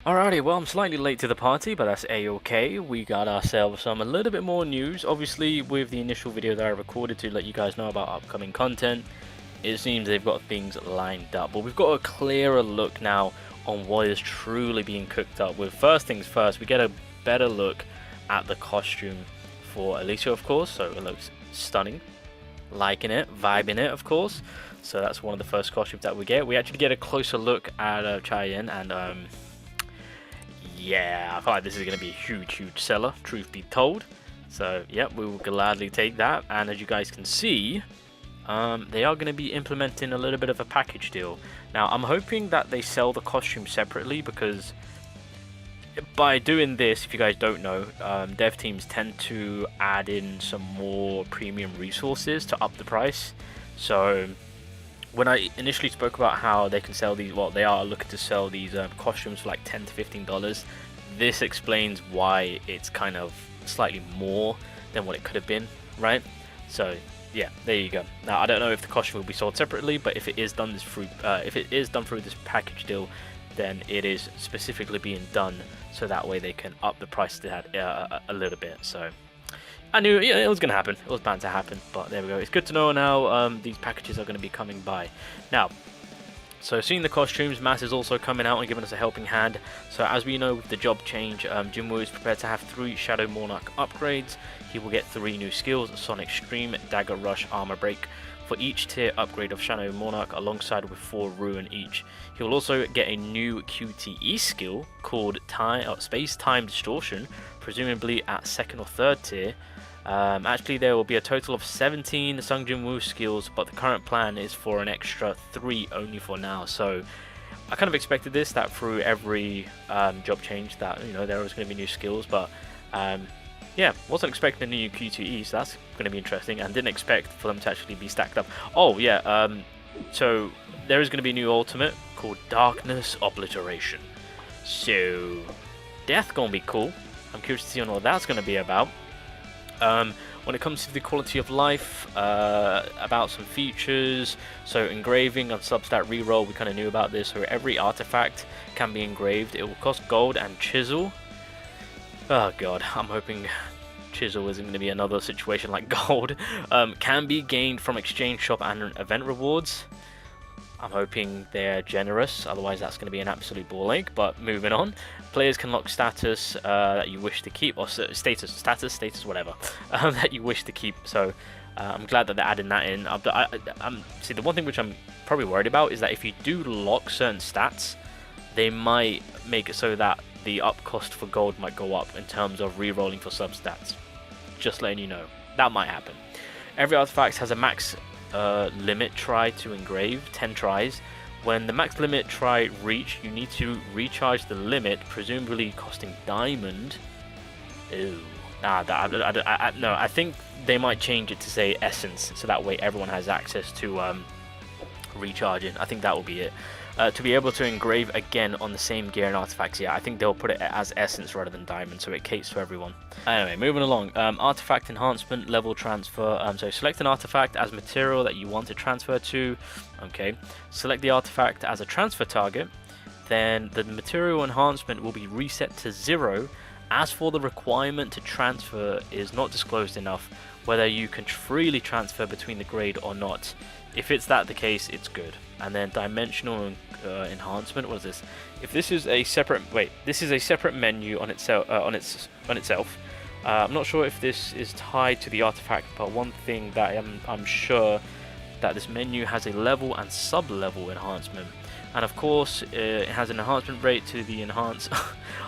Alrighty, well, I'm slightly late to the party, but that's a-okay. We got ourselves a little bit more news. Obviously, with the initial video that I recorded to let you guys know about upcoming content, it seems they've got things lined up. But we've got a clearer look now on what is truly being cooked up. With first things first, we get a better look at the costume for Alicia, of course. So it looks stunning. Liking it, vibing it, of course. So that's one of the first costumes that we get. We actually get a closer look at Cheyenne and yeah, I feel like this is going to be a huge seller, truth be told. So, yeah, we will gladly take that. And as you guys can see, they are going to be implementing a little bit of a package deal. Now, I'm hoping that they sell the costume separately, because by doing this, if you guys don't know, dev teams tend to add in some more premium resources to up the price. So when I initially spoke about how they can sell these, well, they are looking to sell these costumes for like $10 to $15. This explains why it's kind of slightly more than what it could have been, right? So yeah, there you go. Now I don't know if the costume will be sold separately, but if it is done through this package deal, then it is specifically being done so that way they can up the price to that a little bit. So I knew it was going to happen. It was bound to happen, but there we go. It's good to know now these packages are going to be coming by. Now, so seeing the costumes, Mass is also coming out and giving us a helping hand. So as we know with the job change, JINWOO is prepared to have 3 Shadow Monarch upgrades. He will get 3 new skills: Sonic Stream, Dagger Rush, Armor Break, for each tier upgrade of Shadow Monarch, alongside with 4 Ruin each. He will also get a new QTE skill called Space Time Distortion, presumably at 2nd or 3rd tier. Actually, there will be a total of 17 Sung JINWOO skills, but the current plan is for an extra 3 only for now. So I kind of expected this, that through every job change that, you know, there was going to be new skills, but yeah, wasn't expecting a new QTE, so that's going to be interesting, and didn't expect for them to actually be stacked up. Oh yeah, so there is going to be a new ultimate called Darkness Obliteration. So that's going to be cool. I'm curious to see what that's going to be about. When it comes to the quality of life, about some features, so engraving and substat reroll, we kind of knew about this. So every artifact can be engraved. It will cost gold, and chisel. Oh god, I'm hoping chisel isn't going to be another situation like gold. Can be gained from exchange shop and event rewards. I'm hoping they're generous, otherwise that's going to be an absolute ball ache. But moving on, players can lock status that you wish to keep, or status, whatever, that you wish to keep. So I'm glad that they're adding that in. See, the one thing which I'm probably worried about is that if you do lock certain stats, they might make it so that the up cost for gold might go up in terms of re-rolling for substats. Just letting you know, that might happen. Every artifact has a max limit try to engrave, 10 tries. When the max limit try reach, you need to recharge the limit, presumably costing diamond. Ew. No, I think they might change it to say essence, so that way everyone has access to recharging. I think that will be it. To be able to engrave again on the same gear and artifacts, yeah, I think they'll put it as essence rather than diamond, so it caters to everyone. Anyway, moving along, artifact enhancement, level transfer. So select an artifact as material that you want to transfer to. Okay, select the artifact as a transfer target, then the material enhancement will be reset to 0. As for the requirement to transfer is not disclosed enough, whether you can freely transfer between the grade or not. If it's the case, it's good. And then dimensional enhancement. What is this? If this is a separate, this is a separate menu on itself. I'm not sure if this is tied to the artifact, but one thing that I'm sure that this menu has a level and sub-level enhancement. And of course, it has an enhancement rate to the enhance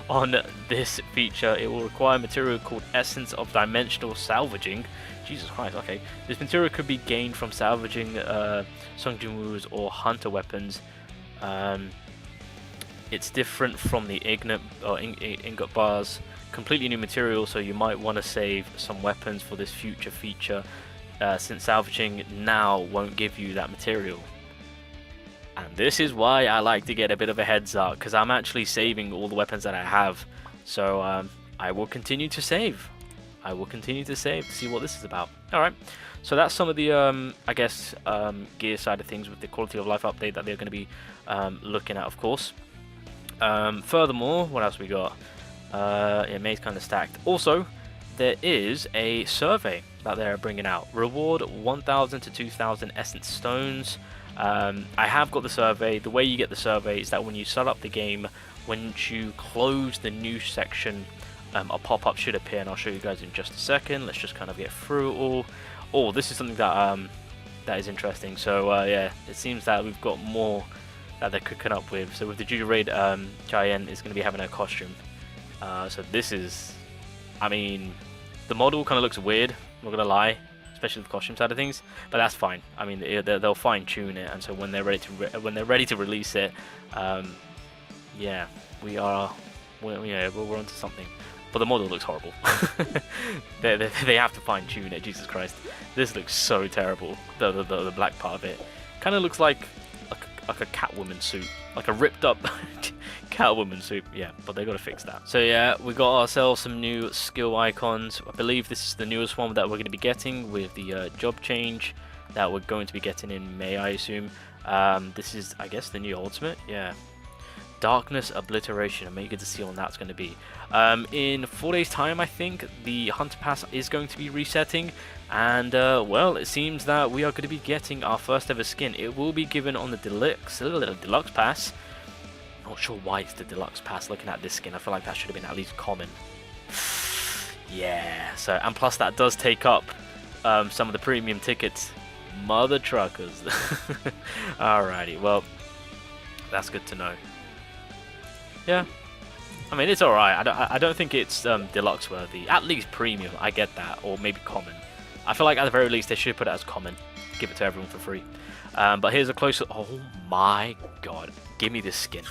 on this feature. It will require material called Essence of Dimensional Salvaging. Jesus Christ, okay. This material could be gained from salvaging Sung JINWOO's or hunter weapons. It's different from the ingot bars. Completely new material, so you might want to save some weapons for this future feature, since salvaging now won't give you that material. And this is why I like to get a bit of a heads up, because I'm actually saving all the weapons that I have. So I will continue to save. To see what this is about. Alright, so that's some of the, I guess, gear side of things with the quality of life update that they're going to be looking at, of course. Furthermore, what else we got? Yeah, May's kind of stacked. Also, there is a survey that they're bringing out. Reward 1,000 to 2,000 essence stones. I have got the survey. The way you get the survey is that when you start up the game, when you close the new section, a pop-up should appear, and I'll show you guys in just a second. Let's just kind of get through it all. Oh, this is something that that is interesting. So yeah, it seems that we've got more that they're cooking up with. So with the Judy Raid, Giant is going to be having a costume. So this is, I mean, the model kind of looks weird, I'm not gonna lie, especially the costume side of things, but that's fine. I mean, they'll fine tune it, and so when they're ready to release it, yeah, we're onto something. But the model looks horrible. they have to fine tune it. Jesus Christ, this looks so terrible. The black part of it kind of looks like a Catwoman suit, like a ripped up Catwoman suit. Yeah, but they got to fix that. So yeah, we got ourselves some new skill icons. I believe this is the newest one that we're going to be getting with the job change that we're going to be getting in May, I assume. This is, I guess, the new ultimate. Yeah, Darkness Obliteration. I'm eager to see what that's going to be. In 4 days time, I think the Hunter Pass is going to be resetting, and well, it seems that we are going to be getting our first ever skin. It will be given on the deluxe pass. Not sure why it's the deluxe pass. Looking at this skin, I feel like that should have been at least common. Yeah, so, and plus that does take up some of the premium tickets. Mother truckers. Alrighty, well, that's good to know. Yeah, I mean, it's alright. I don't think it's deluxe worthy. At least premium, I get that, or maybe common. I feel like at the very least they should put it as common. Give it to everyone for free. But here's a closer. Oh my god, give me this skin.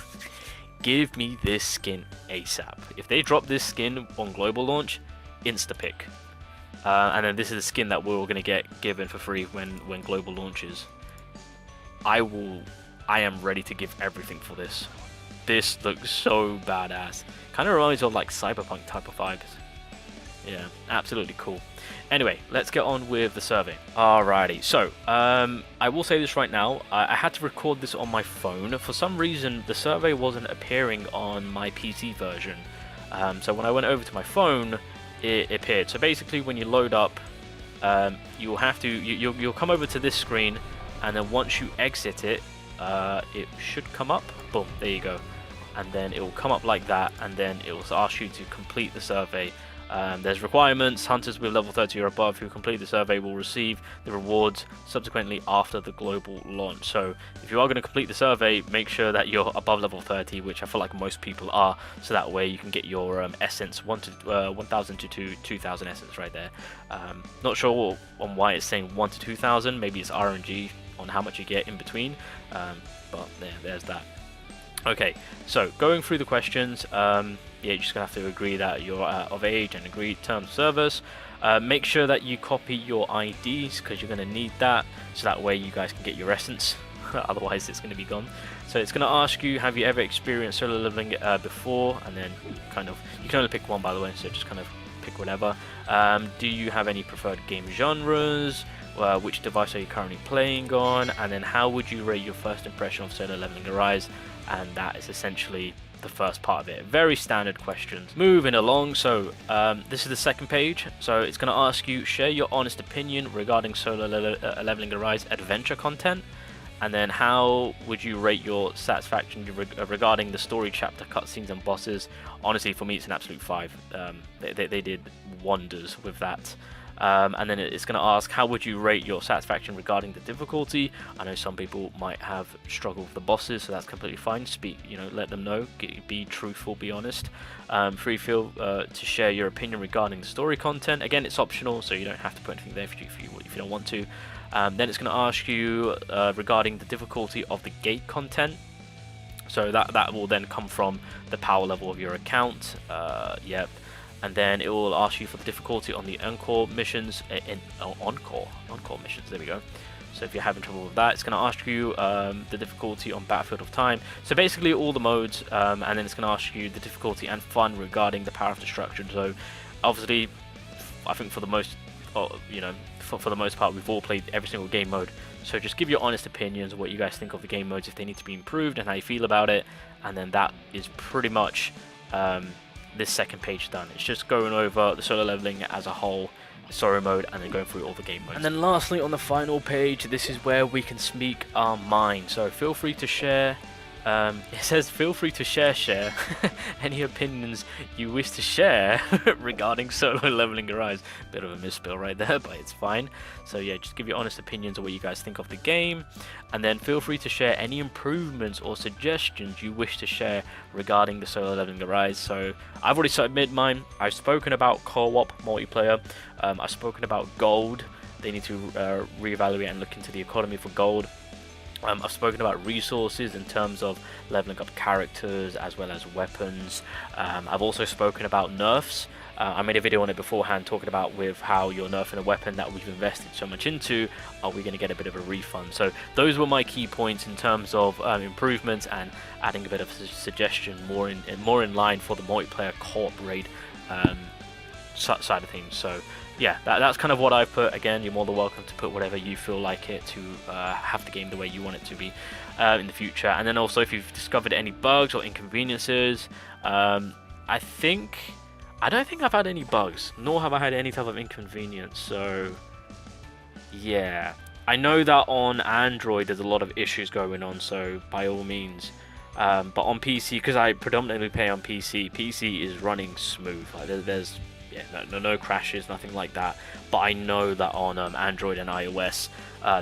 Give me this skin ASAP. If they drop this skin on global launch, insta pick. And then this is a skin that we're all gonna get given for free when global launches. I am ready to give everything for this. This looks so badass. Kind of reminds me of like cyberpunk type of vibes. Yeah, absolutely cool. Anyway, let's get on with the survey. Alrighty, so I will say this right now. I had to record this on my phone. For some reason, the survey wasn't appearing on my PC version. So when I went over to my phone, it appeared. So basically, when you load up, you'll have to you'll come over to this screen, and then once you exit it, it should come up. Boom, there you go. And then it will come up like that, and then it will ask you to complete the survey. There's requirements. Hunters with level 30 or above who complete the survey will receive the rewards subsequently after the global launch. So if you are going to complete the survey, make sure that you're above level 30, which I feel like most people are, so that way you can get your essence 1,000 to 2,000 essence right there. Not sure on why it's saying 1 to 2,000. Maybe it's RNG on how much you get in between, but there's that. Okay, so going through the questions, yeah, you're just gonna have to agree that you're of age and agree terms of service. Make sure that you copy your IDs, because you're gonna need that, so that way you guys can get your essence. Otherwise it's gonna be gone. So it's gonna ask you, have you ever experienced solo leveling before, and then kind of, you can only pick one, by the way, so just kind of pick whatever. Do you have any preferred game genres? Which device are you currently playing on? And then how would you rate your first impression of Solo Leveling Arise? And that is essentially the first part of it. Very standard questions. Moving along, so this is the second page. So it's going to ask you, share your honest opinion regarding Solo Leveling Arise adventure content. And then how would you rate your satisfaction regarding the story chapter, cutscenes and bosses? Honestly, for me, it's an absolute 5. They did wonders with that. And then it's going to ask, how would you rate your satisfaction regarding the difficulty? I know some people might have struggled with the bosses, so that's completely fine. Speak, let them know. Be truthful, be honest. Free feel to share your opinion regarding the story content. Again, it's optional, so you don't have to put anything there if you don't want to. Then it's going to ask you regarding the difficulty of the gate content. So that will then come from the power level of your account. Yep. And then it will ask you for the difficulty on the encore missions. Encore missions, there we go. So if you're having trouble with that, it's going to ask you the difficulty on Battlefield of Time. So basically all the modes, and then it's going to ask you the difficulty and fun regarding the Power of Destruction. So obviously, I think for the most you know, for the most part, we've all played every single game mode. So just give your honest opinions of what you guys think of the game modes, if they need to be improved, and how you feel about it. And then that is pretty much this second page done. It's just going over the solo leveling as a whole, story mode, and then going through all the game modes. And then lastly, on the final page, this is where we can speak our mind. So feel free to share. It says feel free to share any opinions you wish to share regarding solo leveling Arise. Bit of a misspell right there, but it's fine. So yeah, just give your honest opinions on what you guys think of the game, and then feel free to share any improvements or suggestions you wish to share regarding the solo leveling Arise. So I've already submitted mine. I've spoken about co-op multiplayer. I've spoken about gold. They need to reevaluate and look into the economy for gold. I've spoken about resources in terms of leveling up characters as well as weapons. I've also spoken about nerfs. I made a video on it beforehand talking about with how you're nerfing a weapon that we've invested so much into, are we going to get a bit of a refund? So those were my key points in terms of improvements and adding a bit of a suggestion more in line for the multiplayer co-op raid side of things. So yeah, that's kind of what I've put. Again, you're more than welcome to put whatever you feel like it to have the game the way you want it to be in the future. And then also, if you've discovered any bugs or inconveniences, I don't think I've had any bugs, nor have I had any type of inconvenience. So yeah, I know that on Android there's a lot of issues going on, so by all means. But on PC, because I predominantly play on PC is running smooth. Like there's no crashes, nothing like that. But I know that on Android and iOS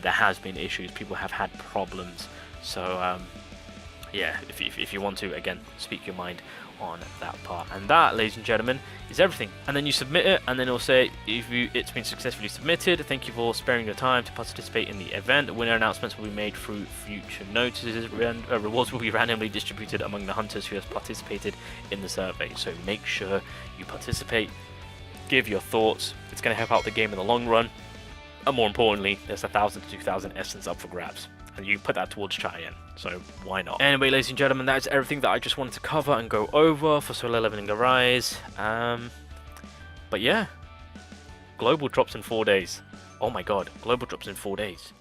there has been issues. People have had problems. So yeah, if you want to, again, speak your mind on that part. And that, ladies and gentlemen, is everything. And then you submit it, and then it'll say it's been successfully submitted. Thank you for sparing your time to participate in the event. Winner announcements will be made through future notices. Rewards will be randomly distributed among the hunters who have participated in the survey. So make sure you participate. Give your thoughts. It's going to help out the game in the long run. And more importantly, there's 1,000 to 2,000 essence up for grabs. And you put that towards Cheyenne, so why not? Anyway, ladies and gentlemen, that's everything that I just wanted to cover and go over for Solo Leveling Arise. But yeah, global drops in 4 days. Oh my god, global drops in 4 days.